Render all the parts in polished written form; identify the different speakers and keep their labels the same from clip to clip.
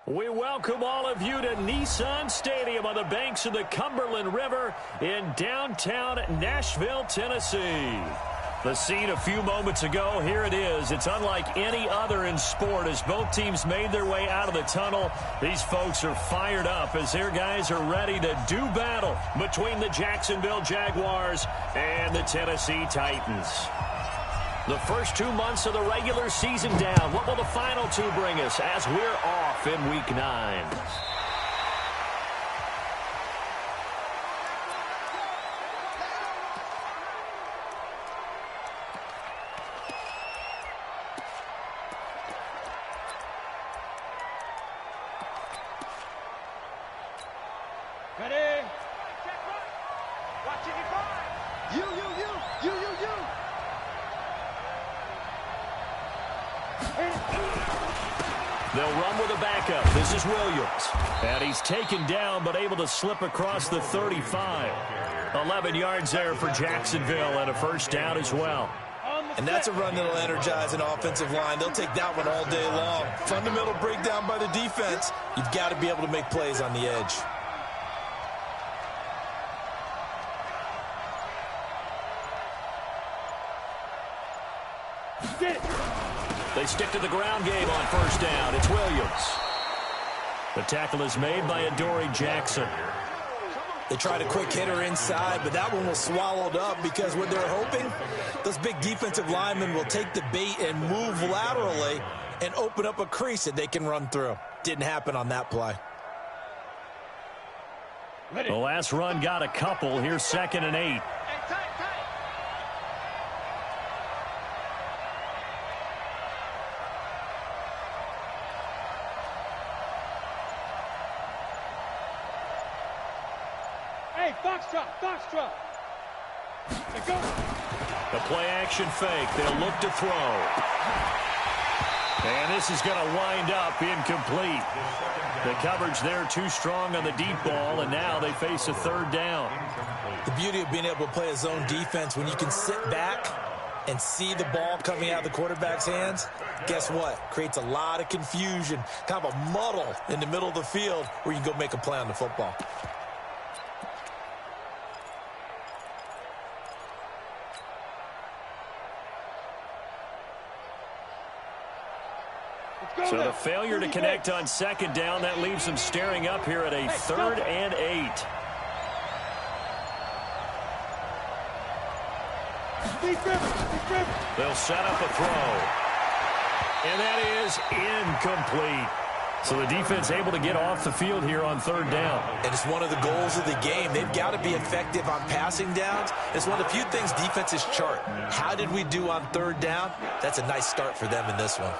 Speaker 1: We welcome all of you to Nissan Stadium on the banks of the Cumberland River in downtown Nashville, Tennessee. The scene a few moments ago, here it is. It's unlike any other in sport as both teams made their way out of the tunnel. These folks are fired up as their guys are ready to do battle between the Jacksonville Jaguars and the Tennessee Titans. The first 2 months of the regular season down. What will the final two bring us as we're off in Week 9?
Speaker 2: Ready? Watch it, you.
Speaker 1: They'll run with a backup. This is Williams. And he's taken down but able to slip across the 35. 11 yards there for Jacksonville and a first down as well.
Speaker 3: And that's a run that'll energize an offensive line. They'll take that one all day long. Fundamental breakdown by the defense. You've got to be able to make plays on the edge.
Speaker 1: They stick to the ground game on first down. It's Williams. The tackle is made by Adoree Jackson.
Speaker 3: They tried a quick hitter inside, but that one was swallowed up because what they're hoping, those big defensive linemen will take the bait and move laterally and open up a crease that they can run through. Didn't happen on that play.
Speaker 1: The last run got a couple. Here's 2nd and 8.
Speaker 2: Foxtrot. Go.
Speaker 1: The play-action fake. They'll look to throw. And this is going to wind up incomplete. The coverage there too strong on the deep ball, and now they face a 3rd down.
Speaker 3: The beauty of being able to play a zone defense, when you can sit back and see the ball coming out of the quarterback's hands, guess what? Creates a lot of confusion, kind of a muddle in the middle of the field where you can go make a play on the football.
Speaker 1: So the failure to connect on 2nd down, that leaves them staring up here at a 3rd and 8. They'll set up a throw. And that is incomplete. So the defense able to get off the field here on 3rd down.
Speaker 3: And it's one of the goals of the game. They've got to be effective on passing downs. It's one of the few things defenses chart. How did we do on 3rd down? That's a nice start for them in this one.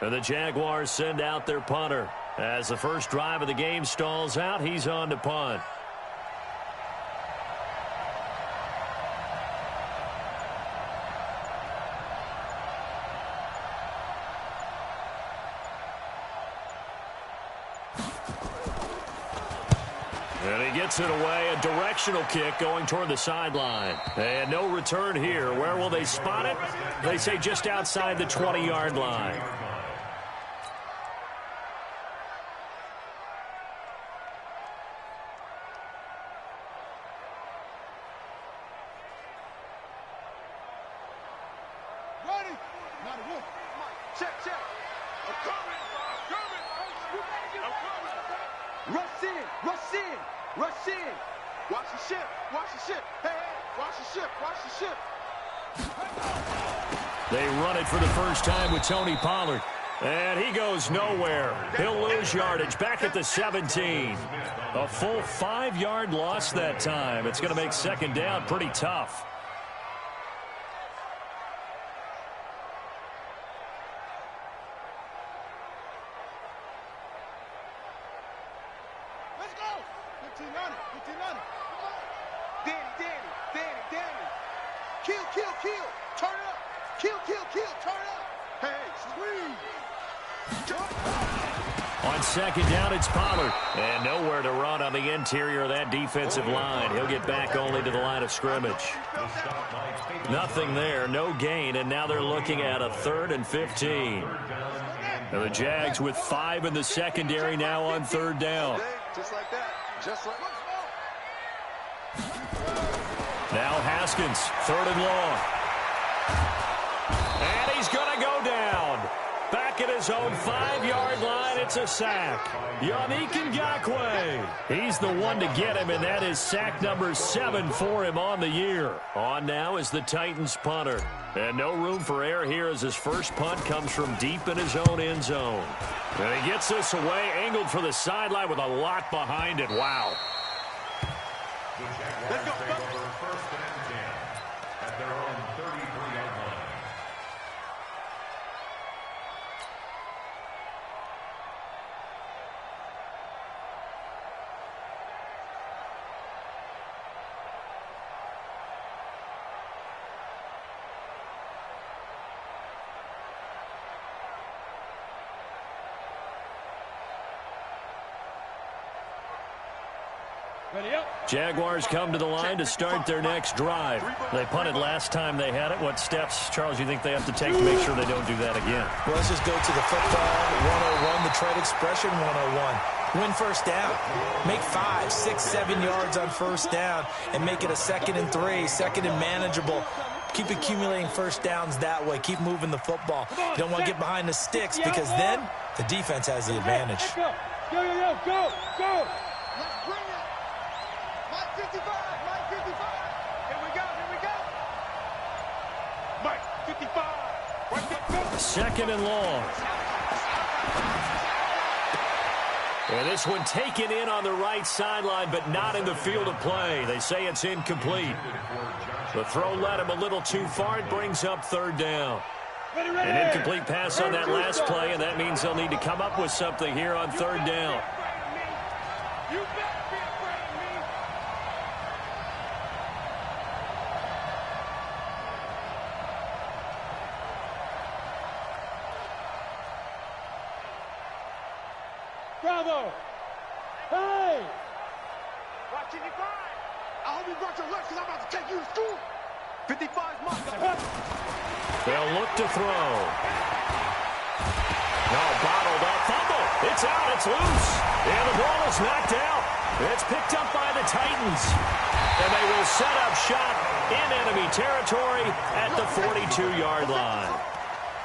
Speaker 1: And the Jaguars send out their punter. As the first drive of the game stalls out, he's on to punt. And he gets it away, a directional kick going toward the sideline. And no return here. Where will they spot it? They say just outside the 20-yard line. They run it for the first time with Tony Pollard. And he goes nowhere. He'll lose yardage back at the 17. A full 5-yard loss that time. It's going to make 2nd down pretty tough.
Speaker 2: Let's go. 15 on it. Danny. Kill. Turn it up. Kill. Turn it up. Hey, squeeze.
Speaker 1: On second down, it's Pollard. And nowhere to run on the interior of that defensive line. He'll get back only to the line of scrimmage. Nothing there, no gain, and now they're looking at a 3rd and 15. Now the Jags with 5 in the secondary now on 3rd down.
Speaker 2: Just like that. Just like
Speaker 1: Now Haskins, 3rd and long. And he's going to go down. Back at his own 5-yard line, it's a sack. Yannick Ngakoue. He's the one to get him, and that is sack number 7 for him on the year. On now is the Titans punter. And no room for error here as his first punt comes from deep in his own end zone. And he gets this away, angled for the sideline with a lot behind it. Wow.
Speaker 2: Let's go.
Speaker 4: First and 10 at their own 33-yard line.
Speaker 1: Jaguars come to the line to start their next drive. They punted last time they had it. What steps, Charles, you think they have to take to make sure they don't do that again?
Speaker 3: Well, let's just go to the football 101, the trade expression 101. Win first down. Make 5, 6, 7 yards on first down and make it a 2nd and 3, 2nd and manageable. Keep accumulating first downs that way. Keep moving the football. You don't want to get behind the sticks because then the defense has the advantage.
Speaker 2: Go. Let's bring it. Mike 55. Here we go. Mike 55.
Speaker 1: 2nd and long. And this one taken in on the right sideline, but not in the field of play. They say it's incomplete. The throw led him a little too far. It brings up 3rd down. An incomplete pass on that last play, and that means they'll need to come up with something here on 3rd down.
Speaker 2: You better be afraid of me.
Speaker 5: Bravo! Hey!
Speaker 2: Watch it, I hope you brought your lunch because I'm about to take you to school. 55's mine.
Speaker 1: They'll look to throw. No, bottled up. Fumble. It's out. It's loose. And the ball is knocked out. It's picked up by the Titans. And they will set up shop in enemy territory at the 42-yard line.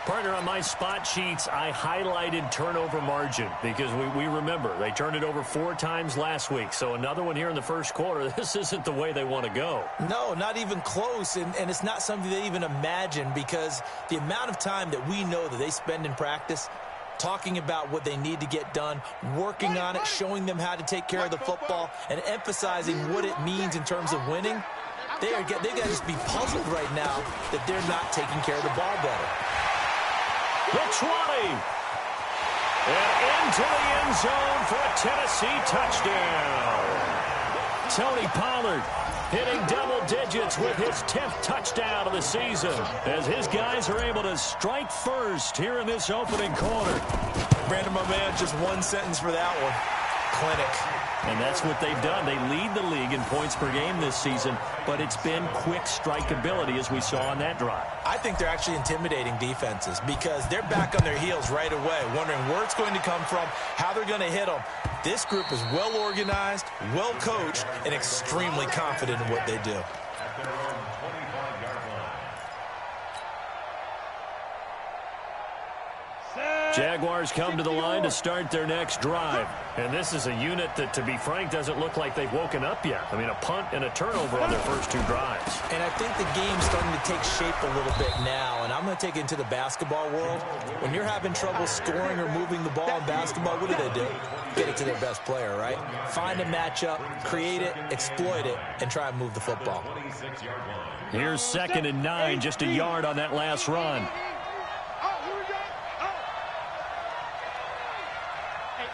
Speaker 1: Partner, on my spot sheets, I highlighted turnover margin because we remember they turned it over 4 times last week. So another one here in the first quarter. This isn't the way they want to go.
Speaker 3: No, not even close, and it's not something they even imagine because the amount of time that we know that they spend in practice talking about what they need to get done, working on it, showing them how to take care of the football, and emphasizing what it means in terms of winning, they've got to just be puzzled right now that they're not taking care of the ball better.
Speaker 1: The 20. And into the end zone for a Tennessee touchdown. Tony Pollard hitting double digits with his 10th touchdown of the season as his guys are able to strike first here in this opening quarter.
Speaker 3: Brandon, my man, just one sentence for that one. Clinic.
Speaker 1: And that's what they've done. They lead the league in points per game this season, but it's been quick strikeability as we saw on that drive.
Speaker 3: I think they're actually intimidating defenses because they're back on their heels right away, wondering where it's going to come from, how they're going to hit them. This group is well organized, well coached, and extremely confident in what they do.
Speaker 1: Jaguars come to the line to start their next drive. And this is a unit that, to be frank, doesn't look like they've woken up yet. I mean, a punt and a turnover on their first 2 drives.
Speaker 3: And I think the game's starting to take shape a little bit now. And I'm going to take it into the basketball world. When you're having trouble scoring or moving the ball in basketball, what do? Get it to their best player, right? Find a matchup, create it, exploit it, and try and move the football.
Speaker 1: Here's 2nd and 9, just a yard on that last run.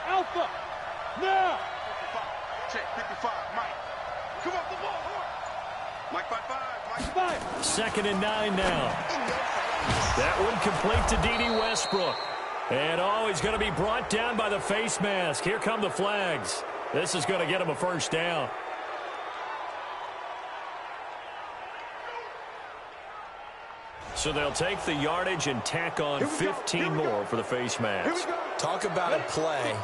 Speaker 5: Alpha! Now!
Speaker 2: Check 55, Mike. Come up the ball. Mike 5-5. Mike
Speaker 1: 2nd and 9 now. That one complete to D.D. Westbrook. And, oh, he's going to be brought down by the face mask. Here come the flags. This is going to get him a first down. So they'll take the yardage and tack on 15 more for the face mask.
Speaker 3: Talk about a play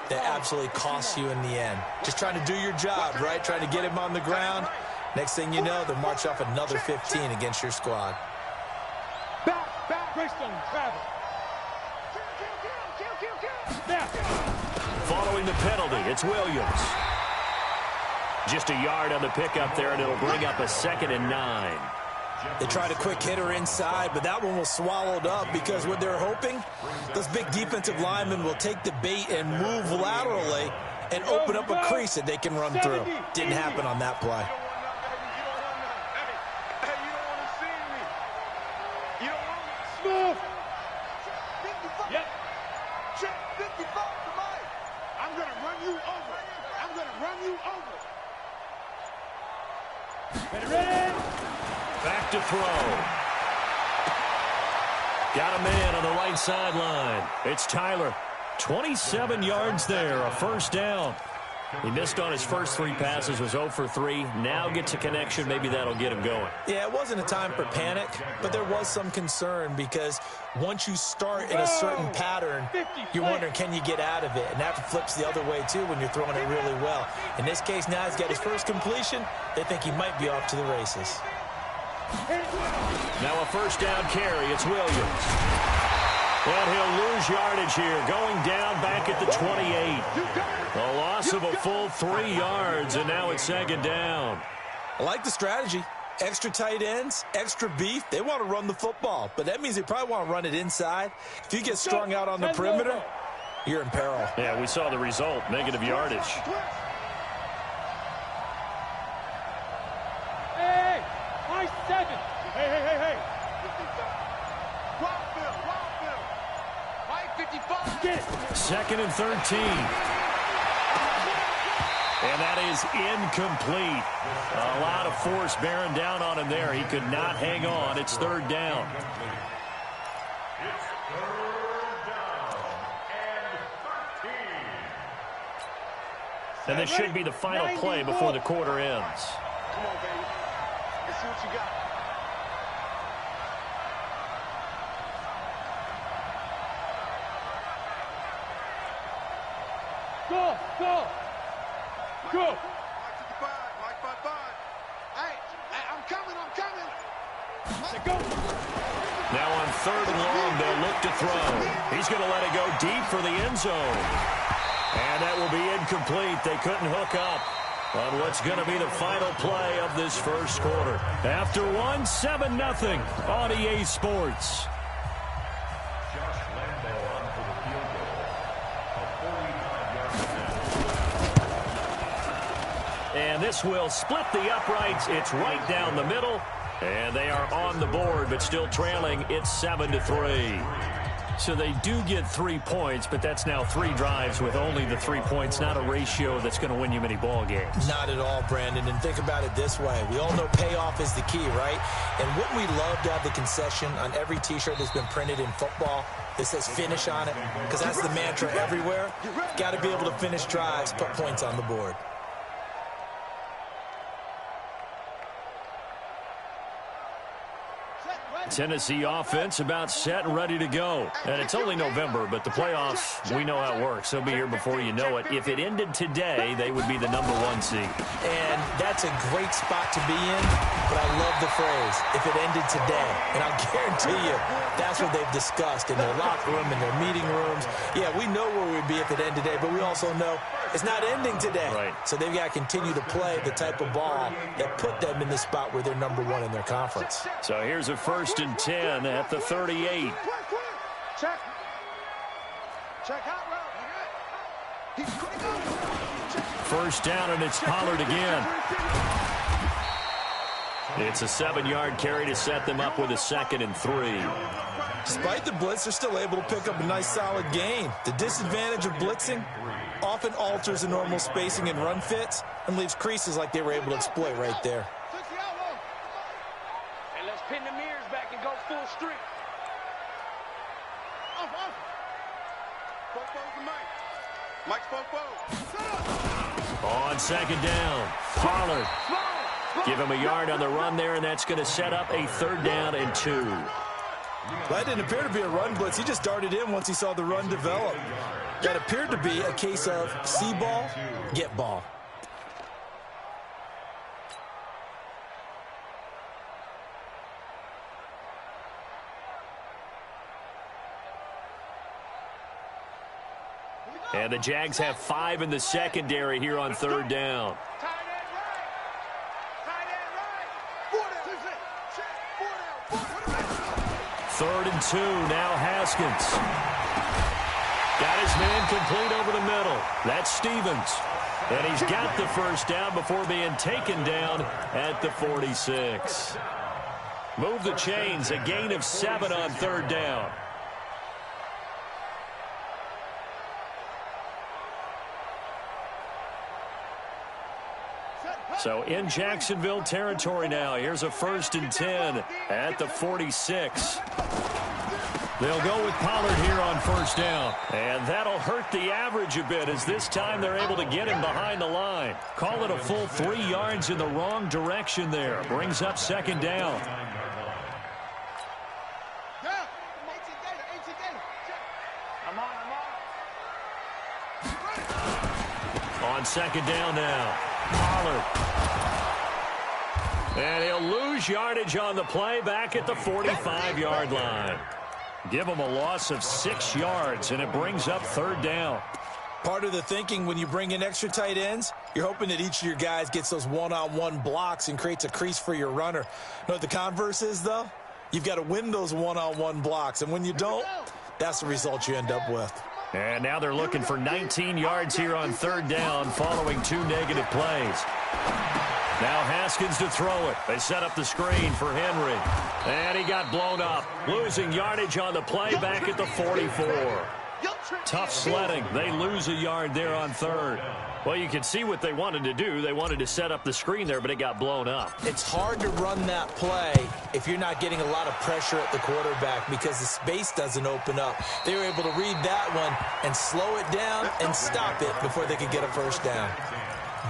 Speaker 3: that absolutely costs you in the end. Just trying to do your job, right? Trying to get him on the ground. Next thing you know, they'll march off another 15 against your squad.
Speaker 5: Back, Christian, travel.
Speaker 1: Following the penalty, it's Williams. Just a yard on the pickup there, and it'll bring up a 2nd and 9.
Speaker 3: They tried a quick hitter inside, but that one was swallowed up because what they're hoping, those big defensive linemen will take the bait and move laterally and open up a crease that they can run through. Didn't happen on that play.
Speaker 5: Smooth. Yep.
Speaker 2: Check 55 to Mike. I'm going to run you over. I'm going to run you over.
Speaker 5: Ready.
Speaker 1: Back to throw. Got a man on the right sideline. It's Tyler. 27 yards there, a first down. He missed on his first 3 passes, was 0 for 3. Now gets a connection. Maybe that'll get him going.
Speaker 3: Yeah, it wasn't a time for panic, but there was some concern because once you start in a certain pattern, you're wondering, can you get out of it? And that flips the other way, too, when you're throwing it really well. In this case, now he's got his first completion. They think he might be off to the races.
Speaker 1: Now a first down carry. It's Williams. And he'll lose yardage here, going down back at the 28. A loss of a full 3 yards, and now it's 2nd down.
Speaker 3: I like the strategy. Extra tight ends, extra beef. They want to run the football, but that means they probably want to run it inside. If you get strung out on the perimeter, you're in peril.
Speaker 1: Yeah, we saw the result, negative yardage.
Speaker 5: Hey, high 7. Hey.
Speaker 2: Mike 55.
Speaker 5: Get it.
Speaker 1: 2nd and 13. And that is incomplete. A lot of force bearing down on him there. He could not hang on. It's 3rd down.
Speaker 4: It's 3rd down and 13.
Speaker 1: And this should be the final play before the quarter ends.
Speaker 2: Come on, baby. Let's see what you got.
Speaker 5: Go.
Speaker 2: Mike 55. Hey, I'm coming.
Speaker 5: Go.
Speaker 1: Now on 3rd and long, they'll look to throw. He's going to let it go deep for the end zone. And that will be incomplete. They couldn't hook up on what's going to be the final play of this first quarter. After 7-0 on EA Sports. And this will split the uprights. It's right down the middle. And they are on the board, but still trailing. It's 7-3. So they do get 3 points, but that's now 3 drives with only the 3 points. Not a ratio that's going to win you many ball games.
Speaker 3: Not at all, Brandon. And think about it this way. We all know payoff is the key, right? And wouldn't we love to have the concession on every T-shirt that's been printed in football that says finish on it? Because that's the mantra everywhere. Got to be able to finish drives, put points on the board.
Speaker 1: Tennessee offense about set and ready to go. And it's only November, but the playoffs, we know how it works. They'll be here before you know it. If it ended today, they would be the #1 seed.
Speaker 3: And that's a great spot to be in, but I love the phrase, if it ended today. And I'll guarantee you, that's what they've discussed in their locker room, in their meeting rooms. Yeah, we know where we'd be if it ended today, but we also know it's not ending today.
Speaker 1: Right.
Speaker 3: So they've got to continue to play the type of ball that put them in the spot where they're #1 in their conference.
Speaker 1: So here's a 1st and 10 at the 38.
Speaker 2: Check out route. He's quick.
Speaker 1: First down, and it's Pollard again. It's a 7-yard carry to set them up with a 2nd and 3.
Speaker 3: Despite the blitz, they're still able to pick up a nice solid gain. The disadvantage of blitzing often alters the normal spacing and run fits and leaves creases like they were able to exploit right there.
Speaker 2: And let's pin the mirrors back and go full streak. Mike Popo.
Speaker 1: On second down, Pollard. Give him a yard on the run there, and that's going to set up a 3rd down and 2.
Speaker 3: That didn't appear to be a run blitz. He just darted in once he saw the run develop. That appeared to be a case of see ball, get ball.
Speaker 1: And the Jags have 5 in the secondary here on 3rd down. 3rd and 2, now Haskins. Got his man complete over the middle. That's Stevens. And he's got the 1st down before being taken down at the 46. Move the chains, a gain of 7 on 3rd down. So in Jacksonville territory now. Here's a 1st and 10 at the 46. They'll go with Pollard here on 1st down. And that'll hurt the average a bit as this time they're able to get him behind the line. Call it a full 3 yards in the wrong direction there. Brings up 2nd down. On 2nd down now, Pollard. And he'll lose yardage on the play back at the 45-yard line. Give him a loss of 6 yards, and it brings up 3rd down.
Speaker 3: Part of the thinking when you bring in extra tight ends, you're hoping that each of your guys gets those one-on-one blocks and creates a crease for your runner. You know what the converse is, though? You've got to win those one-on-one blocks, and when you don't, that's the result you end up with.
Speaker 1: And now they're looking for 19 yards here on 3rd down following 2 negative plays. Now Haskins to throw it. They set up the screen for Henry. And he got blown up. Losing yardage on the play back at the 44. Tough sledding. They lose a yard there on 3rd. Well, you can see what they wanted to do. They wanted to set up the screen there, but it got blown up.
Speaker 3: It's hard to run that play if you're not getting a lot of pressure at the quarterback because the space doesn't open up. They were able to read that one and slow it down and stop it before they could get a 1st down.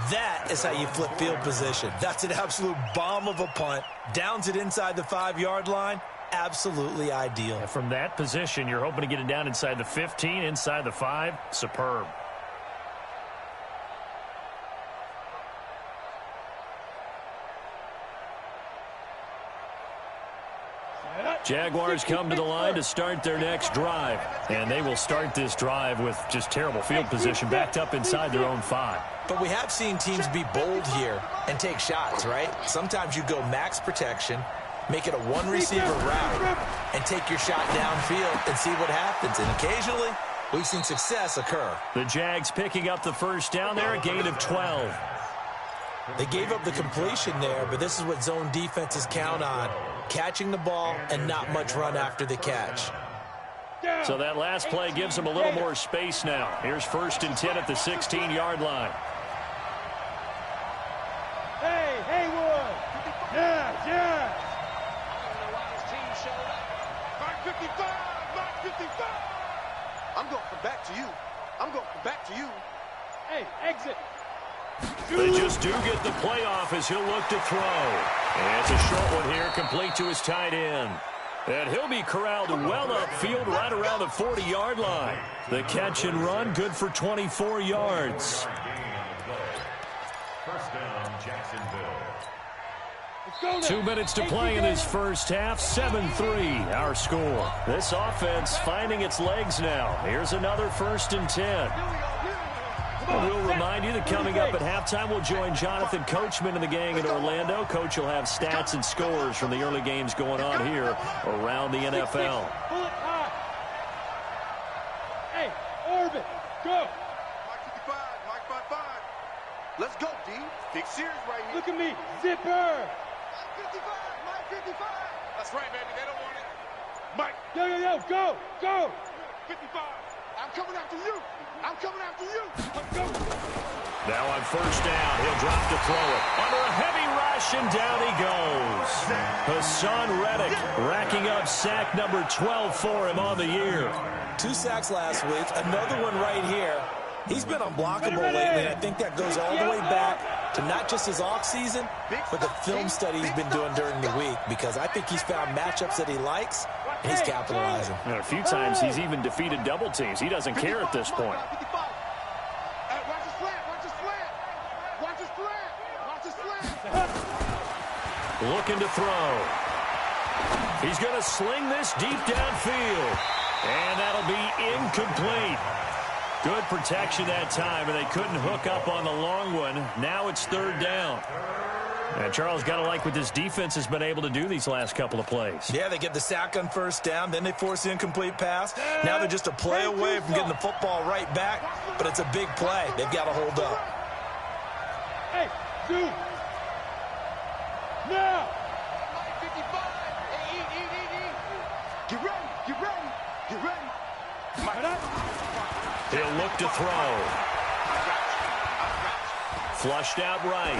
Speaker 3: That is how you flip field position. That's an absolute bomb of a punt. Downs it inside the 5-yard line. Absolutely ideal.
Speaker 1: And from that position, you're hoping to get it down inside the 15, inside the 5. Superb. Jaguars come to the line to start their next drive. And they will start this drive with just terrible field position backed up inside their own 5.
Speaker 3: But we have seen teams be bold here and take shots, right? Sometimes you go max protection, make it a 1-receiver route, and take your shot downfield and see what happens. And occasionally, we've seen success occur.
Speaker 1: The Jags picking up the 1st down there, a gain of 12.
Speaker 3: They gave up the completion there, but this is what zone defenses count on. Catching the ball and not much run after the catch.
Speaker 1: So that last play gives them a little more space now. Here's 1st and 10 at the 16-yard line.
Speaker 5: Hey, Haywood! Yeah, yeah!
Speaker 2: Mark 55! Mark 55! I'm going to come back to you. I'm going to come back to you.
Speaker 5: Hey, exit!
Speaker 1: They just do get the playoff as he'll look to throw. And it's a short one here, complete to his tight end. And he'll be corralled well upfield right around the 40-yard line. The catch and run, good for 24 yards.
Speaker 4: 1st down, Jacksonville.
Speaker 1: 2 minutes to play in this first half. 7-3 our score. This offense finding its legs now. Here's another 1st and 10. We'll remind you that coming up at halftime, we'll join Jonathan Coachman and the gang in Orlando. Coach will have stats and scores from the early games going on here around the NFL.
Speaker 5: Hey, Orbit, go!
Speaker 2: Mike 55, Mike 55. Let's go, D. Big series right here.
Speaker 5: Look at me, zipper!
Speaker 2: Mike 55, Mike 55. That's right, baby. They don't want it. Mike.
Speaker 5: Yo, yo, yo, go, go!
Speaker 2: 55. I'm coming after you. I'm coming after you.
Speaker 1: Now on first down, he'll drop to throw it. Under a heavy rush, and down he goes. Hassan Reddick racking up sack number 12 for him on the year.
Speaker 3: 2 sacks last week, another one right here. He's been unblockable lately, and I think that goes all the way back to not just his off-season, but the film study he's been doing during the week, because I think he's found matchups that he likes, and he's capitalizing.
Speaker 1: And a few times he's even defeated double teams. He doesn't care at this point. Looking to throw. He's going to sling this deep downfield. And that'll be incomplete. Good protection that time, and they couldn't hook up on the long one. Now it's third down. And Charles, got to like what this defense has been able to do these last couple of plays.
Speaker 3: Yeah, they get the sack on first down, then they force the incomplete pass. Now they're just a play away from getting the football right back, but it's a big play. They've got to hold up.
Speaker 5: Hey, dude. Now.
Speaker 2: 55. Get ready. Get ready. Get ready.
Speaker 1: He'll look to throw. Flushed out right.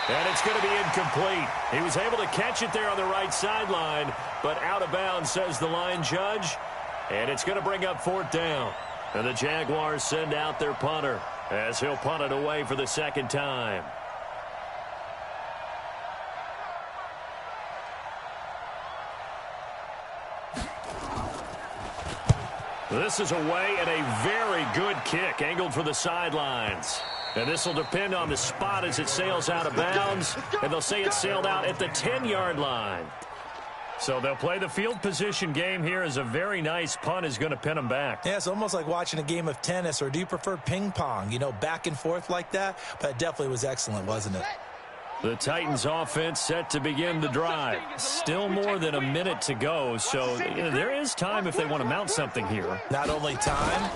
Speaker 1: And it's going to be incomplete. He was able to catch it there on the right sideline, but out of bounds, says the line judge. And it's going to bring up fourth down. And the Jaguars send out their punter as he'll punt it away for the second time. This is away, and a very good kick angled for the sidelines. And this will depend on the spot as it sails out of bounds. And they'll say it sailed out at the 10-yard line. So they'll play the field position game here as a very nice punt is going to pin them back.
Speaker 3: Yeah, it's almost like watching a game of tennis, or do you prefer ping pong? You know, back and forth like that? But it definitely was excellent, wasn't it?
Speaker 1: The Titans offense set to begin the drive. Still more than a minute to go, so there is time if they want to mount something here.
Speaker 3: Not only time,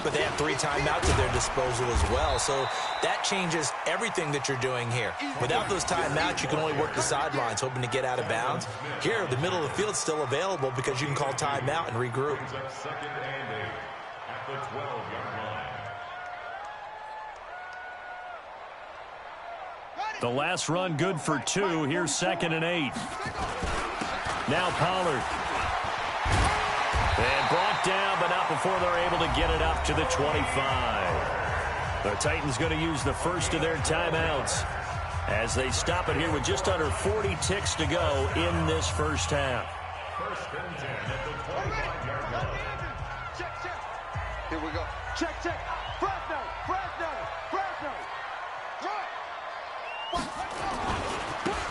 Speaker 3: but they have 3 timeouts at their disposal as well. So that changes everything that you're doing here. Without those timeouts, you can only work the sidelines, hoping to get out of bounds. Here, the middle of the field's still available because you can call timeout and regroup.
Speaker 4: Second and 8 at the 12-yard line.
Speaker 1: The last run good for 2. Here's second and 8. Now Pollard. And brought down, but not before they're able to get it up to the 25. The Titans going to use the first of their timeouts as they stop it here with just under 40 ticks to go in this first half.
Speaker 4: First and 10 at the 25-yard line.
Speaker 2: Check, check. Here we go. Check, check. Fresno, Fresno, Fresno. Run.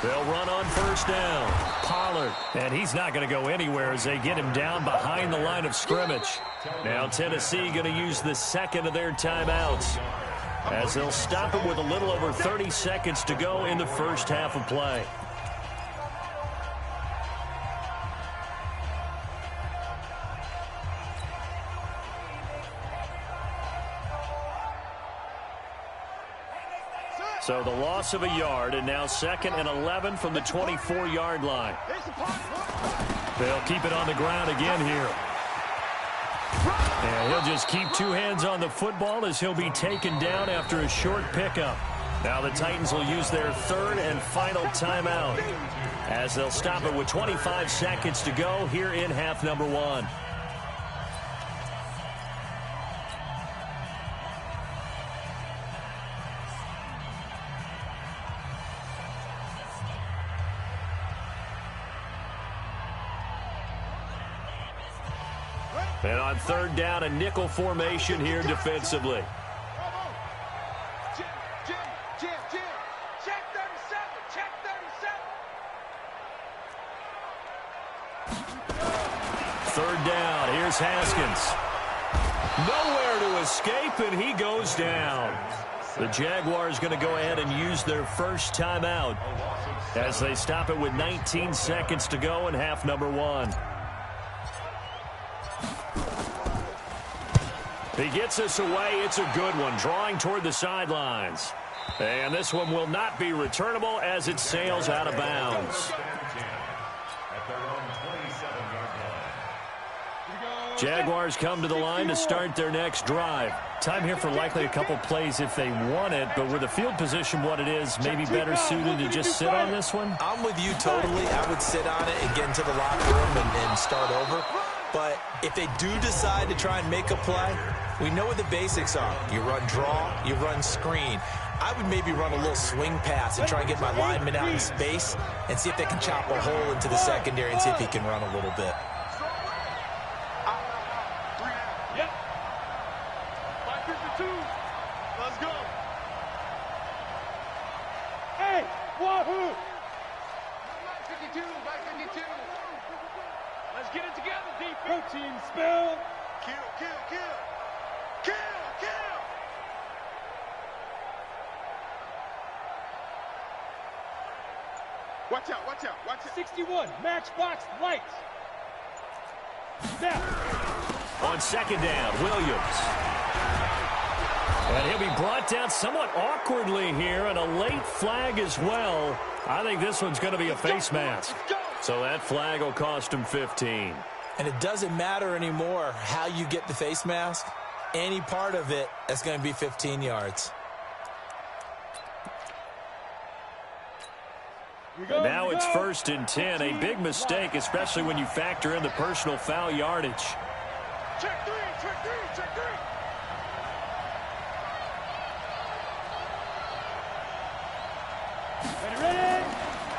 Speaker 1: They'll run on first down. Pollard. And he's not going to go anywhere as they get him down behind the line of scrimmage. Now Tennessee going to use the second of their timeouts as they'll stop it with a little over 30 seconds to go in the first half of play. So the loss of a yard, and now second and 11 from the 24-yard line. They'll keep it on the ground again here. And he'll just keep 2 hands on the football as he'll be taken down after a short pickup. Now the Titans will use their third and final timeout as they'll stop it with 25 seconds to go here in half number 1. And on third down, a nickel formation here defensively.
Speaker 2: Jim, check 37,
Speaker 1: Third down, here's Haskins. Nowhere to escape, and he goes down. The Jaguars going to go ahead and use their first timeout as they stop it with 19 seconds to go in half number 1. He gets us away. It's a good one, drawing toward the sidelines. And this one will not be returnable as it sails out of bounds.
Speaker 4: At their own 27-yard line.
Speaker 1: Jaguars come to the line to start their next drive. Time here for likely a couple plays if they want it, but with the field position what it is, maybe better suited to just sit on this one?
Speaker 3: I'm with you totally. I would sit on it and get into the locker room and start over. But if they do decide to try and make a play, we know what the basics are. You run draw, you run screen. I would maybe run a little swing pass and try and get my lineman out in space and see if they can chop a hole into the secondary and see if he can run a little bit.
Speaker 2: Yep. 552. Let's go.
Speaker 5: Hey, wahoo!
Speaker 2: 552. 552. Let's get it together, defense.
Speaker 5: Protein spill.
Speaker 2: Kill, kill, kill. Kill, kill. Watch out, watch out, watch out.
Speaker 5: 61, matchbox lights. Snap.
Speaker 1: On second down, Williams. And he'll be brought down somewhat awkwardly here, and a late flag as well. I think this one's going to be a face mask. So that flag will cost him 15.
Speaker 3: And it doesn't matter anymore how you get the face mask. Any part of it, that's going to be 15 yards.
Speaker 1: Now it's 1st and 10. A big mistake, especially when you factor in the personal foul yardage.
Speaker 2: Check three, check three, check three.
Speaker 5: Ready?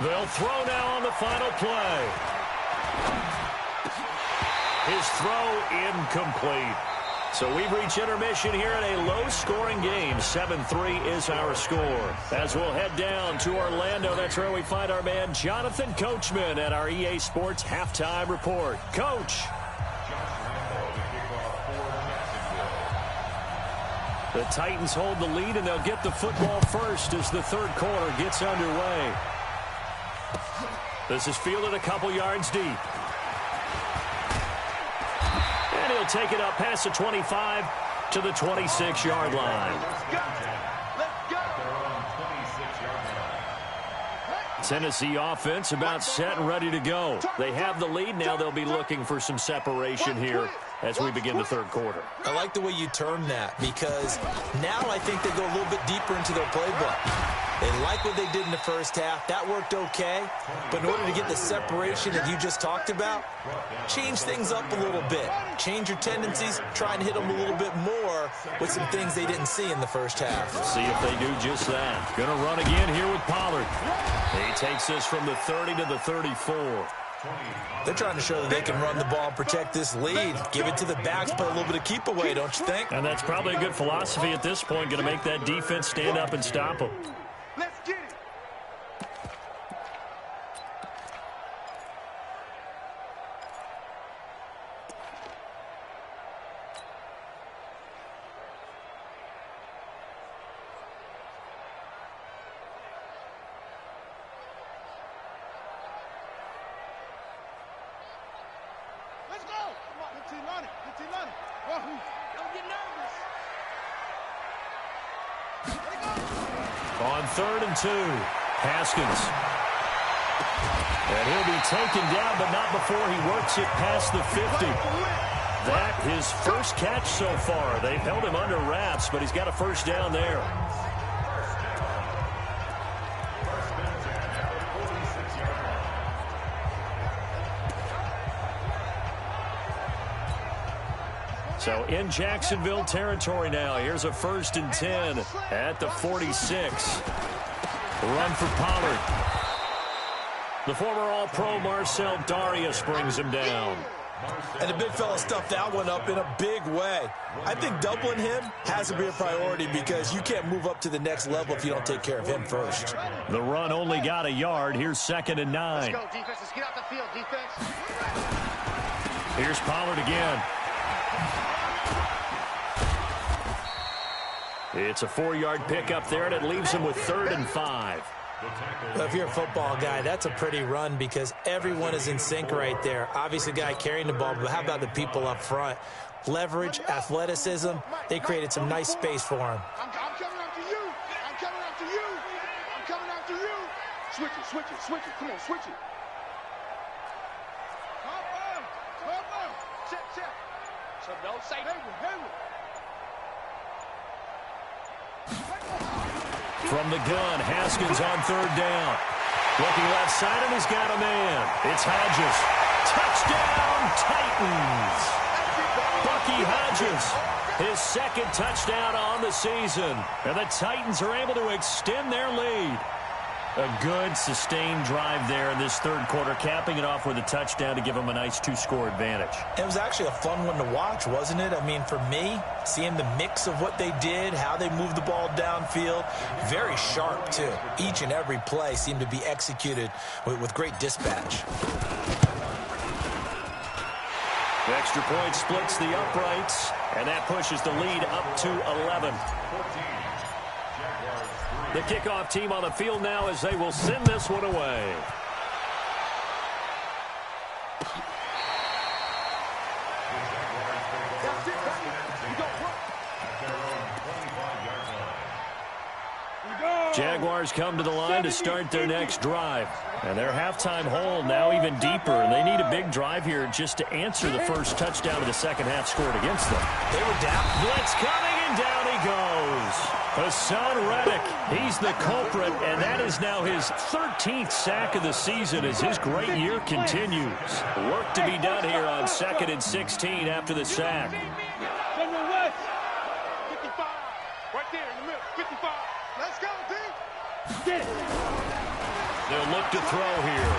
Speaker 1: They'll throw now on the final play. His throw incomplete. So we've reached intermission here in a low-scoring game. 7-3 is our score. As we'll head down to Orlando, that's where we find our man Jonathan Coachman at our EA Sports Halftime Report. Coach. The Titans hold the lead, and they'll get the football first as the third quarter gets underway. This is fielded a couple yards deep. And he'll take it up past the 25 to the 26-yard line. Tennessee offense about set and ready to go. They have the lead. Now they'll be looking for some separation here as we begin the third quarter.
Speaker 3: I like the way you term that, because now I think they go a little bit deeper into their playbook. They like what they did in the first half. That worked okay. But in order to get the separation that you just talked about, change things up a little bit. Change your tendencies. Try and hit them a little bit more with some things they didn't see in the first half.
Speaker 1: See if they do just that. Going to run again here with Pollard. He takes this from the 30 to the 34.
Speaker 3: They're trying to show that they can run the ball and protect this lead. Give it to the backs, but a little bit of keep away, don't you think?
Speaker 1: And that's probably a good philosophy at this point. Going to make that defense stand up and stop them.
Speaker 2: Let's get it. Let's go. Come on, 15 on it. 15 on it. Wahoo. Don't get nervous. Let it go.
Speaker 1: On 3rd and 2, Haskins. And he'll be taken down, but not before he works it past the 50. That his first catch so far. They've held him under wraps, but he's got a first down there. So in Jacksonville territory now. Here's a 1st and 10 at the 46. Run for Pollard. The former All-Pro Marcel Darius brings him down.
Speaker 3: And the big fella stuffed that one up in a big way. I think doubling him has to be a priority, because you can't move up to the next level if you don't take care of him first.
Speaker 1: The run only got a yard. Here's 2nd and 9.
Speaker 2: Let's go, defense. Let's get out the field, defense.
Speaker 1: Here's Pollard again. It's a 4-yard pickup there, and it leaves him with 3rd and 5.
Speaker 3: Well, if you're a football guy, that's a pretty run, because everyone is in sync right there. Obviously, the guy carrying the ball, but how about the people up front? Leverage, athleticism, they created some nice space for him.
Speaker 2: I'm coming after you. I'm coming after you. I'm coming after you. Switch it, switch it, switch it. Come on, switch it. Come on. Come on. Check, check.
Speaker 1: From the gun, Haskins on third down. Looking left side, and he's got a man. It's Hodges. Touchdown, Titans. Bucky Hodges, his second touchdown on the season. And the Titans are able to extend their lead. A good, sustained drive there in this third quarter, capping it off with a touchdown to give them a nice two-score advantage.
Speaker 3: It was actually a fun one to watch, wasn't it? I mean, for me, seeing the mix of what they did, how they moved the ball downfield, very sharp, too. Each and every play seemed to be executed with great dispatch.
Speaker 1: The extra point splits the uprights, and that pushes the lead up to 11. The kickoff team on the field now as they will send this one away. Jaguars come to the line to start their next drive. And their halftime hole now even deeper, and they need a big drive here just to answer the first touchdown of the second half scored against them.
Speaker 3: They were down.
Speaker 1: Blitz coming, and down he goes. Hassan Reddick, he's the culprit, and that is now his 13th sack of the season as his great year continues. Work to be done here on 2nd and 16 after the sack.
Speaker 2: 55. Right there in the middle. 55. Let's go, D.
Speaker 5: Get it.
Speaker 1: They'll look to throw here.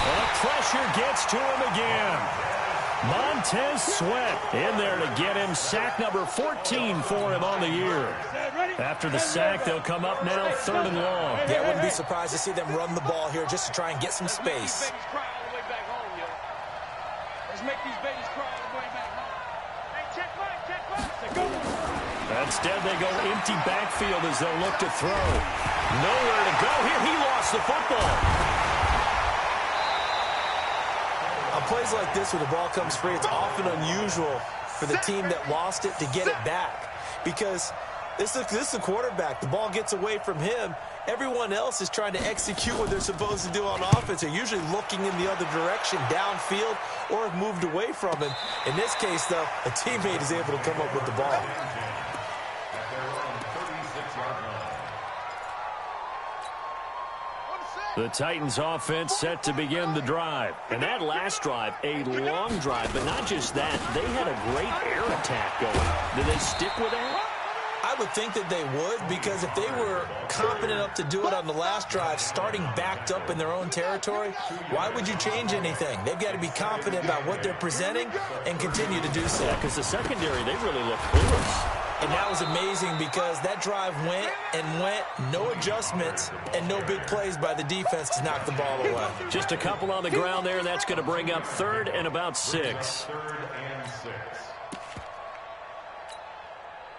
Speaker 1: And the pressure gets to him again. Montez Sweat in there to get him sack number 14 for him on the year. After the sack, they'll come up now 3rd and long.
Speaker 3: Yeah, I wouldn't be surprised to see them run the ball here just to try and get some space.
Speaker 2: Let's make these babies cry all the way back home. Hey, check back.
Speaker 1: Instead, they go empty backfield as they'll look to throw. Nowhere to go here. He lost the football.
Speaker 3: On plays like this where the ball comes free, it's often unusual for the team that lost it to get it back. Because this is a quarterback. The ball gets away from him. Everyone else is trying to execute what they're supposed to do on offense. They're usually looking in the other direction, downfield, or have moved away from him. In this case, though, a teammate is able to come up with the ball.
Speaker 1: The Titans offense set to begin the drive. And that last drive, a long drive, but not just that. They had a great air attack going. Did they stick with that?
Speaker 3: I would think that they would, because if they were confident enough to do it on the last drive, starting backed up in their own territory, why would you change anything? They've got to be confident about what they're presenting and continue to do so.
Speaker 1: Yeah, because the secondary, they really look clueless.
Speaker 3: And that was amazing because that drive went and went, no adjustments, and no big plays by the defense to knock the ball away.
Speaker 1: Just a couple on the ground there, and that's going to bring up 3rd and about 6.
Speaker 4: 3rd and 6.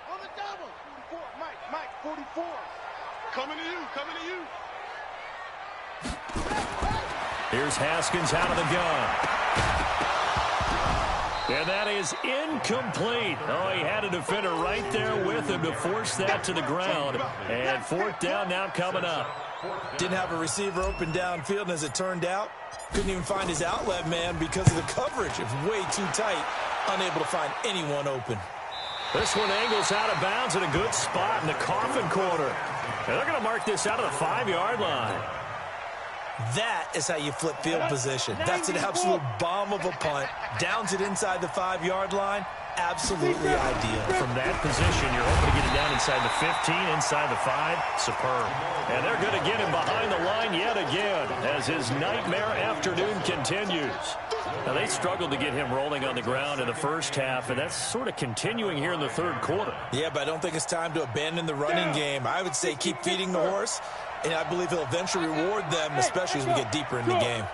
Speaker 2: On the double. 44. Mike, 44. Coming to you.
Speaker 1: Here's Haskins out of the gun. And that is incomplete. Oh, he had a defender right there with him to force that to the ground. And 4th down now coming up.
Speaker 3: Didn't have a receiver open downfield, and as it turned out, couldn't even find his outlet man because of the coverage. It was way too tight, unable to find anyone open.
Speaker 1: This one angles out of bounds in a good spot in the coffin corner. And they're going to mark this out of the 5-yard line.
Speaker 3: That is how you flip field position. That's an absolute bomb of a punt. Downs it inside the 5-yard line. Absolutely ideal.
Speaker 1: From that position, you're hoping to get it down inside the 15, inside the 5. Superb. And they're going to get him behind the line yet again as his nightmare afternoon continues. Now, they struggled to get him rolling on the ground in the first half, and that's sort of continuing here in the 3rd quarter.
Speaker 3: Yeah, but I don't think it's time to abandon the running game. I would say keep feeding the horse, and I believe he'll eventually reward them, especially as we get deeper in the game.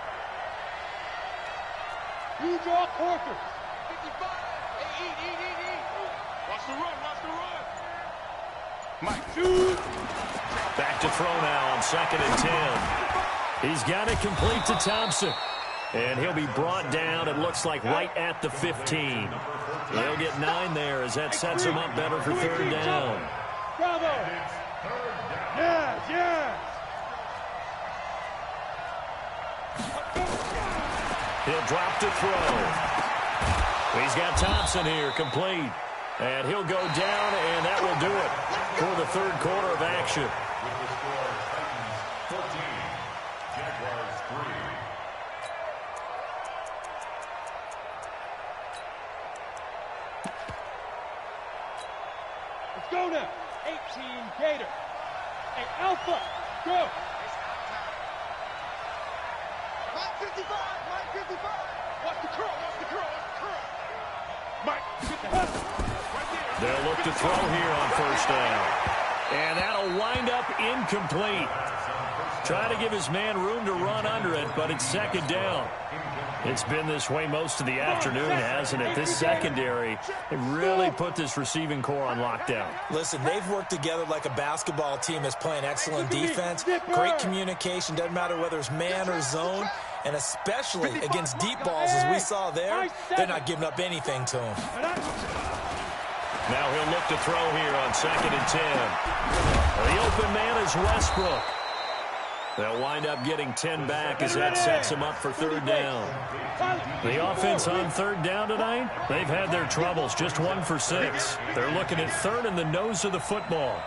Speaker 5: You draw quarters.
Speaker 2: 55. Hey, Watch the run. Mike,
Speaker 5: Shoot.
Speaker 1: Back to throw now on 2nd and 10. He's got it complete to Thompson. And he'll be brought down, it looks like, right at the 15. They'll get 9 there as that sets him up better for 3rd down.
Speaker 5: Bravo. Yes.
Speaker 1: He'll drop to throw. He's got Thompson here, complete. And he'll go down, and that will do it for the third quarter of action.
Speaker 4: With the score, Titans 14, Jaguars 3.
Speaker 5: Let's go now. 18 Gator. Hey, Alpha, go.
Speaker 2: Mike 55, Mike 55. Watch the curl, watch the curl, watch the curl. Mike, get the hell. Right there.
Speaker 1: They'll look to throw here on first down. And that'll wind up incomplete. Trying to give his man room to run under it, but it's second down. It's been this way most of the afternoon, hasn't it? This secondary, they really put this receiving core on lockdown.
Speaker 3: Listen, they've worked together like a basketball team that's playing excellent defense. Great communication, doesn't matter whether it's man or zone. And especially against deep balls, as we saw there, they're not giving up anything to him.
Speaker 1: Now he'll look to throw here on 2nd and 10. The open man is Westbrook. They'll wind up getting 10 back as that sets him up for third down. The offense on third down tonight, they've had their troubles, just 1 for 6. They're looking at third in the nose of the football.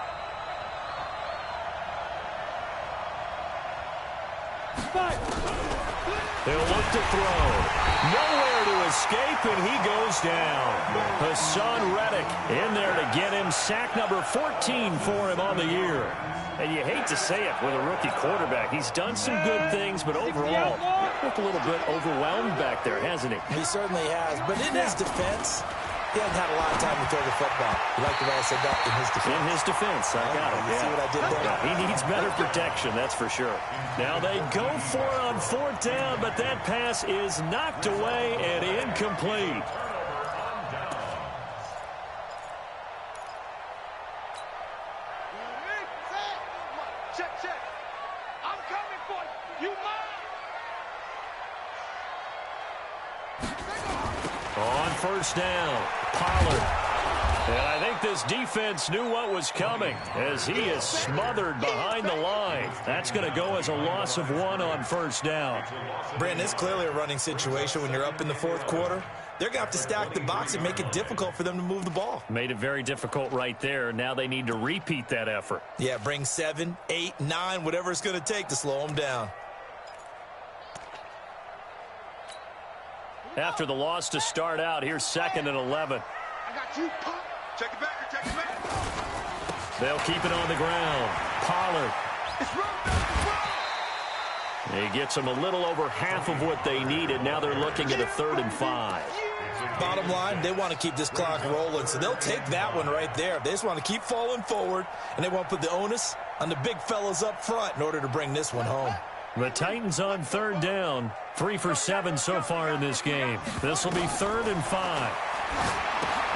Speaker 1: He'll look to throw. Nowhere to escape, and he goes down. Hassan Reddick in there to get him. Sack number 14 for him on the year. And you hate to say it with a rookie quarterback. He's done some good things, but overall, looked a little bit overwhelmed back there, hasn't he?
Speaker 3: He certainly has. But in his defense, he hasn't had a lot of time to throw the football. You like the way I said that? In his defense.
Speaker 1: In his defense, I got it.
Speaker 3: You see what I did there?
Speaker 1: Yeah, he needs better protection, that's for sure. Now they go for it on fourth down, but that pass is knocked away and incomplete.
Speaker 2: Check, check. I'm coming for you. You mine.
Speaker 1: On first down, Pollard. And I think this defense knew what was coming as he is smothered behind the line. That's going to go as a loss of 1 on first down.
Speaker 3: Brandon, it's clearly a running situation when you're up in the fourth quarter. They're going to have to stack the box and make it difficult for them to move the ball.
Speaker 1: Made it very difficult right there. Now they need to repeat that effort.
Speaker 3: Yeah, bring 7, 8, 9, whatever it's going to take to slow them down.
Speaker 1: After the loss to start out, here's 2nd and 11.
Speaker 2: I got you, pop. Check it back, check it back.
Speaker 1: They'll keep it on the ground. Pollard.
Speaker 2: It's run, it's run.
Speaker 1: He gets them a little over half of what they needed. Now they're looking at a 3rd and 5.
Speaker 3: Bottom line, they want to keep this clock rolling, so they'll take that one right there. They just want to keep falling forward, and they want to put the onus on the big fellas up front in order to bring this one home.
Speaker 1: The Titans on third down. 3 for 7 so far in this game. This will be 3rd and 5.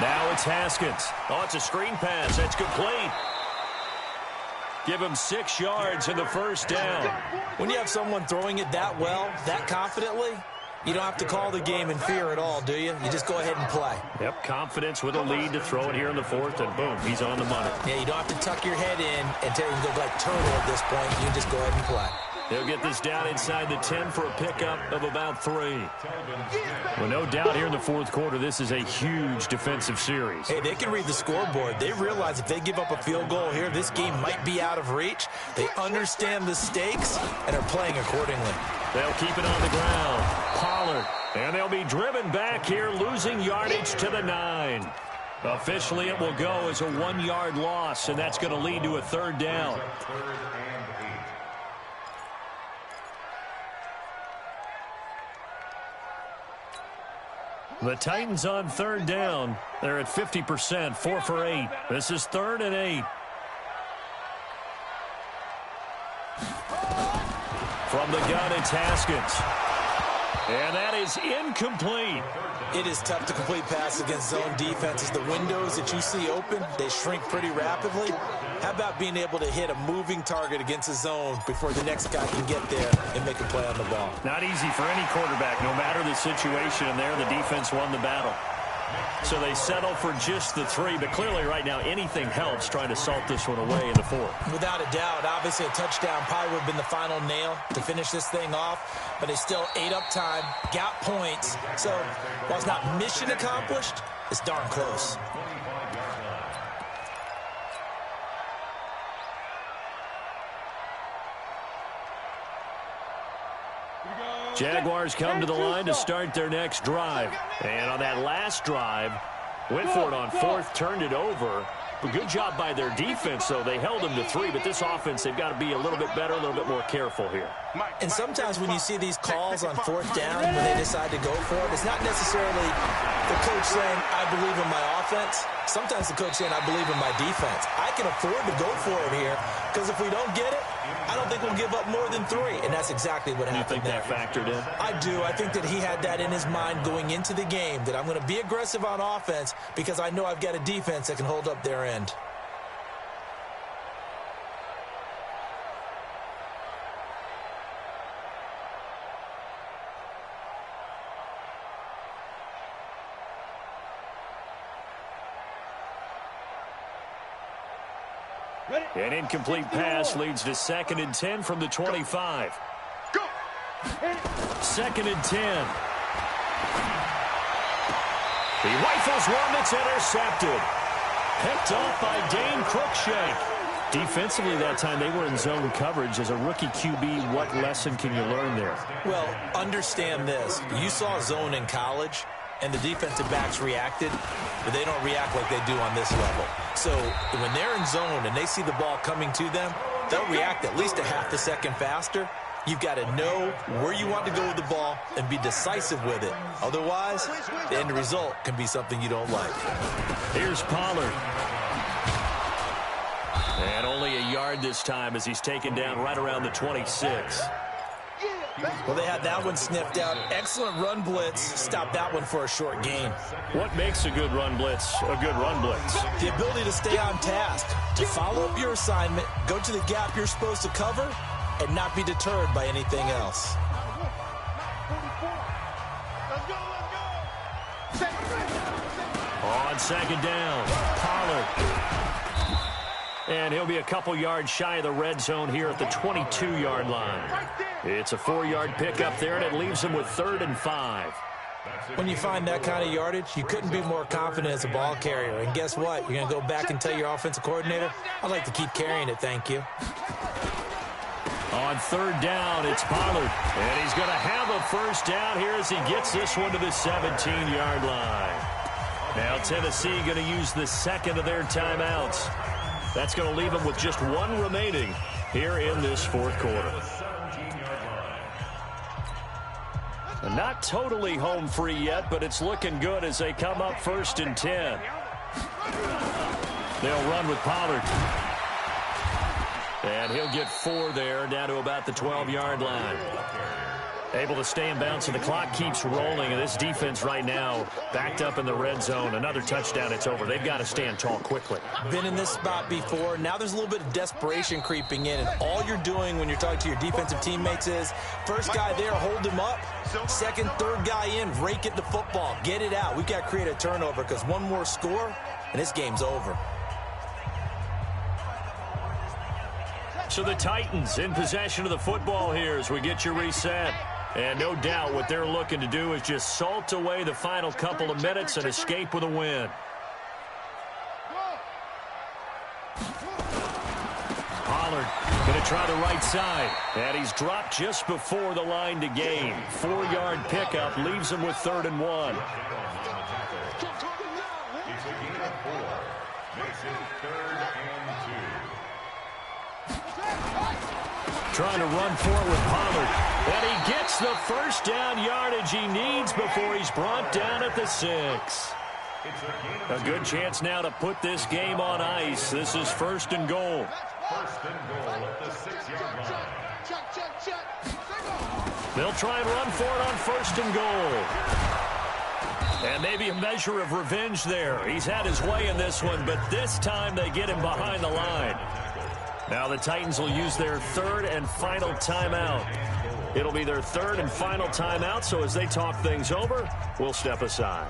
Speaker 1: Now it's Haskins. Oh, it's a screen pass. That's complete. Give him 6 yards in the first down.
Speaker 3: When you have someone throwing it that well, that confidently, you don't have to call the game in fear at all, do you? You just go ahead and play.
Speaker 1: Yep, confidence with a lead to throw it here in the 4th, and boom, he's on the money.
Speaker 3: Yeah, you don't have to tuck your head in and tell you to go like turtle at this point. You can just go ahead and play.
Speaker 1: He'll get this down inside the 10 for a pickup of about 3. Well, no doubt here in the 4th quarter, this is a huge defensive series.
Speaker 3: Hey, they can read the scoreboard. They realize if they give up a field goal here, this game might be out of reach. They understand the stakes and are playing accordingly.
Speaker 1: They'll keep it on the ground. Pollard. And they'll be driven back here, losing yardage to the 9. Officially, it will go as a 1-yard loss, and that's going to lead to a 3rd down. The Titans on 3rd down. They're at 50%, 4 for 8. This is 3rd and 8. From the gun, it's Haskins. And that is incomplete.
Speaker 3: It is tough to complete passes against zone defenses. The windows that you see open, they shrink pretty rapidly. How about being able to hit a moving target against a zone before the next guy can get there and make a play on the ball?
Speaker 1: Not easy for any quarterback, no matter the situation, and there the defense won the battle. So they settle for just the 3, but clearly right now anything helps trying to salt this one away in the 4th.
Speaker 3: Without a doubt, obviously a touchdown probably would have been the final nail to finish this thing off, but it's still ate up time, got points. So while it's not mission accomplished, it's darn close.
Speaker 1: Jaguars come to the line to start their next drive. And on that last drive, went for it on 4th, turned it over. But good job by their defense, though. They held them to 3, but this offense, they've got to be a little bit better, a little bit more careful here.
Speaker 3: And sometimes when you see these calls on 4th down, when they decide to go for it, it's not necessarily the coach saying, I believe in my offense. Sometimes the coach saying, I believe in my defense. I can afford to go for it here, because if we don't get it, I don't think we'll give up more than 3, and that's exactly what happened.
Speaker 1: You think that factored in?
Speaker 3: I do. I think that he had that in his mind going into the game, that I'm going to be aggressive on offense because I know I've got a defense that can hold up their end.
Speaker 1: An incomplete pass leads to 2nd and 10 from the 25.
Speaker 2: Go.
Speaker 1: 2nd and 10. He rifles one that's intercepted. Picked off by Dane Cruikshank. Defensively that time, they were in zone coverage. As a rookie QB, what lesson can you learn there?
Speaker 3: Well, understand this. You saw zone in college, and the defensive backs reacted, but they don't react like they do on this level. So when they're in zone and they see the ball coming to them, they'll react at least a half a second faster. You've got to know where you want to go with the ball and be decisive with it. Otherwise, the end result can be something you don't like.
Speaker 1: Here's Pollard. And only a yard this time as he's taken down right around the 26.
Speaker 3: Well, they had that one sniffed out. Excellent run blitz. Stopped that one for a short gain.
Speaker 1: What makes a good run blitz a good run blitz?
Speaker 3: The ability to stay on task, to follow up your assignment, go to the gap you're supposed to cover, and not be deterred by anything else.
Speaker 1: On 2nd down, Pollard. And he'll be a couple yards shy of the red zone here at the 22-yard line. It's a 4-yard pickup there, and it leaves him with 3rd and 5.
Speaker 3: When you find that kind of yardage, you couldn't be more confident as a ball carrier. And guess what? You're going to go back and tell your offensive coordinator, I'd like to keep carrying it, thank you.
Speaker 1: On 3rd down, it's Pollard. And he's going to have a 1st down here as he gets this one to the 17-yard line. Now Tennessee going to use the 2nd of their timeouts. That's going to leave them with just 1 remaining here in this 4th quarter. Not totally home free yet, but it's looking good as they come up 1st and 10. They'll run with Pollard. And he'll get 4 there, down to about the 12-yard line. Able to stay in bounds, and the clock keeps rolling. And this defense right now backed up in the red zone. Another touchdown, it's over. They've got to stand tall quickly.
Speaker 3: Been in this spot before. Now there's a little bit of desperation creeping in. And all you're doing when you're talking to your defensive teammates is, first guy there, hold him up. 2nd, 3rd guy in, rake it the football. Get it out. We've got to create a turnover because one more score, and this game's over.
Speaker 1: So the Titans in possession of the football here as we get you reset. And no doubt what they're looking to do is just salt away the final couple of minutes and escape with a win. Pollard going to try the right side. And he's dropped just before the line to gain. 4-yard pickup leaves him with 3rd and 1.
Speaker 4: It's a gain of 4. Makes it 3rd and 2.
Speaker 1: Trying to run forward with Pollard. And he gets the 1st down yardage he needs before he's brought down at the 6. A good chance now to put this game on ice. This is 1st and goal.
Speaker 4: 1st and goal at the 6-yard line.
Speaker 1: They'll try and run for it on 1st and goal. And maybe a measure of revenge there. He's had his way in this one, but this time they get him behind the line. Now the Titans will use their 3rd and final timeout. It'll be their 3rd and final timeout, so as they talk things over, we'll step aside.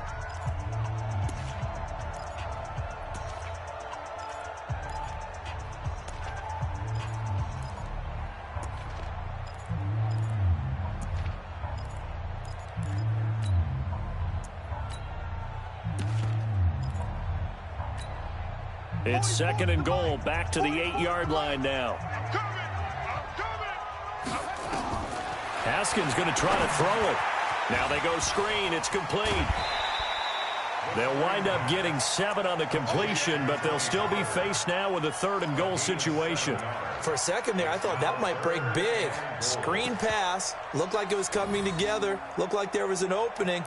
Speaker 1: It's second and goal, back to the 8-yard line now. Haskins going to try to throw it. Now they go screen. It's complete. They'll wind up getting 7 on the completion, but they'll still be faced now with a 3rd and goal situation.
Speaker 3: For a second there, I thought that might break big. Screen pass. Looked like it was coming together. Looked like there was an opening.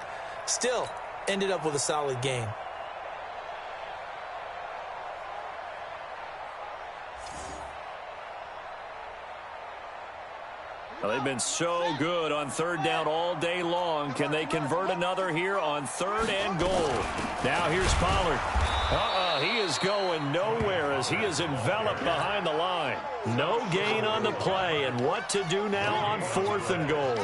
Speaker 3: Still ended up with a solid game.
Speaker 1: Well, they've been so good on 3rd down all day long. Can they convert another here on 3rd and goal? Now here's Pollard. He is going nowhere as he is enveloped behind the line. No gain on the play, and what to do now on 4th and goal.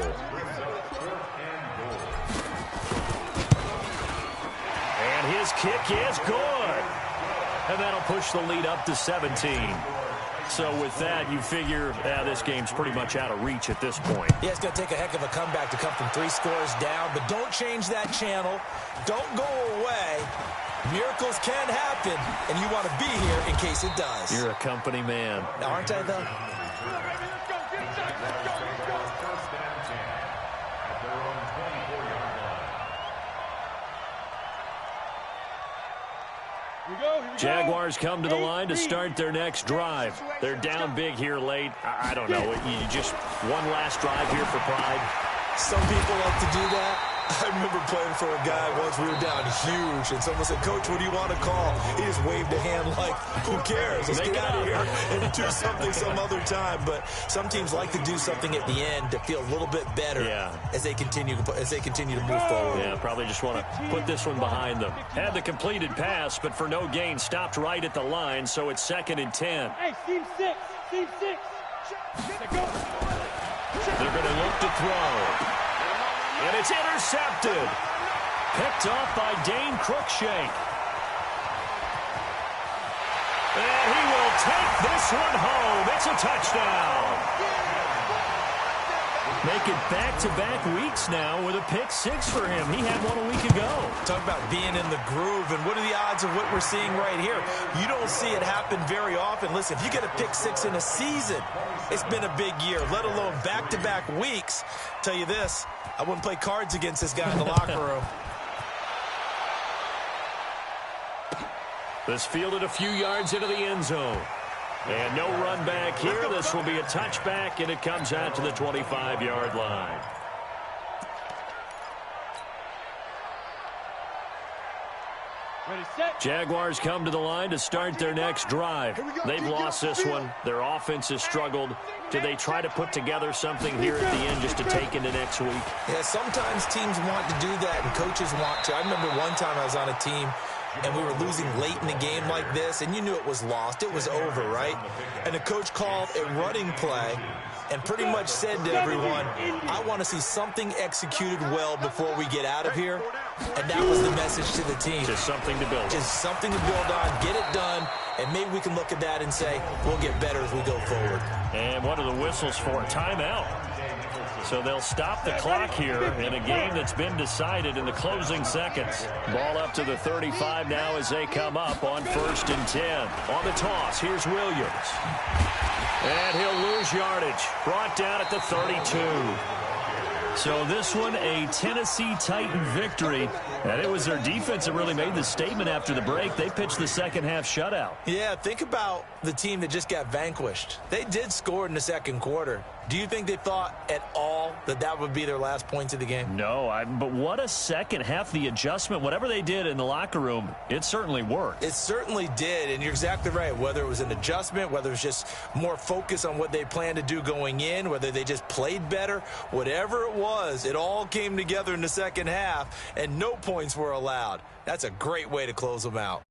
Speaker 1: And his kick is good. And that'll push the lead up to 17. So with that, you figure this game's pretty much out of reach at this point.
Speaker 3: Yeah, it's going to take a heck of a comeback to come from 3 scores down, but don't change that channel. Don't go away. Miracles can happen, and you want to be here in case it does.
Speaker 1: You're a company man.
Speaker 3: Aren't I, though?
Speaker 1: Jaguars come to the line to start their next drive. They're down big here late. I don't know. You just one last drive here for pride.
Speaker 3: Some people like to do that. I remember playing for a guy once. We were down huge, and someone said, "Coach, what do you want to call?" He just waved a hand like, "Who cares? Let's get out of here and do something some other time." But some teams like to do something at the end to feel a little bit better as they continue to move forward.
Speaker 1: Yeah, probably just want to put this one behind them. Had the completed pass, but for no gain, stopped right at the line, so it's 2nd and 10.
Speaker 5: Hey, team 6.
Speaker 1: They're going to look to throw. And it's intercepted. Picked off by Dane Cruikshank. And he will take this one home. It's a touchdown. Make it back-to-back weeks now with a pick 6 for him. He had one a week ago.
Speaker 3: Talk about being in the groove, and what are the odds of what we're seeing right here? You don't see it happen very often. Listen, if you get a pick 6 in a season, it's been a big year, let alone back-to-back weeks. Tell you this, I wouldn't play cards against this guy in the locker room.
Speaker 1: This fielded a few yards into the end zone. And no run back here. This will be a touchback, and it comes out to the 25-yard line. Jaguars come to the line to start their next drive. They've lost this one. Their offense has struggled. Do they try to put together something here at the end just to take into next week?
Speaker 3: Yeah, sometimes teams want to do that, and coaches want to. I remember one time I was on a team, and we were losing late in the game like this, and you knew it was lost. It was over, right? And the coach called a running play and pretty much said to everyone, I want to see something executed well before we get out of here. And that was the message to the team.
Speaker 1: Just something to build on.
Speaker 3: Just something to build on, get it done, and maybe we can look at that and say, we'll get better as we go forward.
Speaker 1: And what are the whistles for? Timeout. So they'll stop the clock here in a game that's been decided in the closing seconds. Ball up to the 35 now as they come up on 1st and 10. On the toss, here's Williams. And he'll lose yardage. Brought down at the 32. So this one, a Tennessee Titan victory. And it was their defense that really made the statement after the break. They pitched the second half shutout.
Speaker 3: Yeah, think about the team that just got vanquished. They did score in the second quarter. Do you think they thought at all that that would be their last points of the game?
Speaker 1: No, but what a second half. The adjustment, whatever they did in the locker room, it certainly worked.
Speaker 3: It certainly did, and you're exactly right. Whether it was an adjustment, whether it was just more focus on what they planned to do going in, whether they just played better, whatever it was, it all came together in the second half, and no points were allowed. That's a great way to close them out.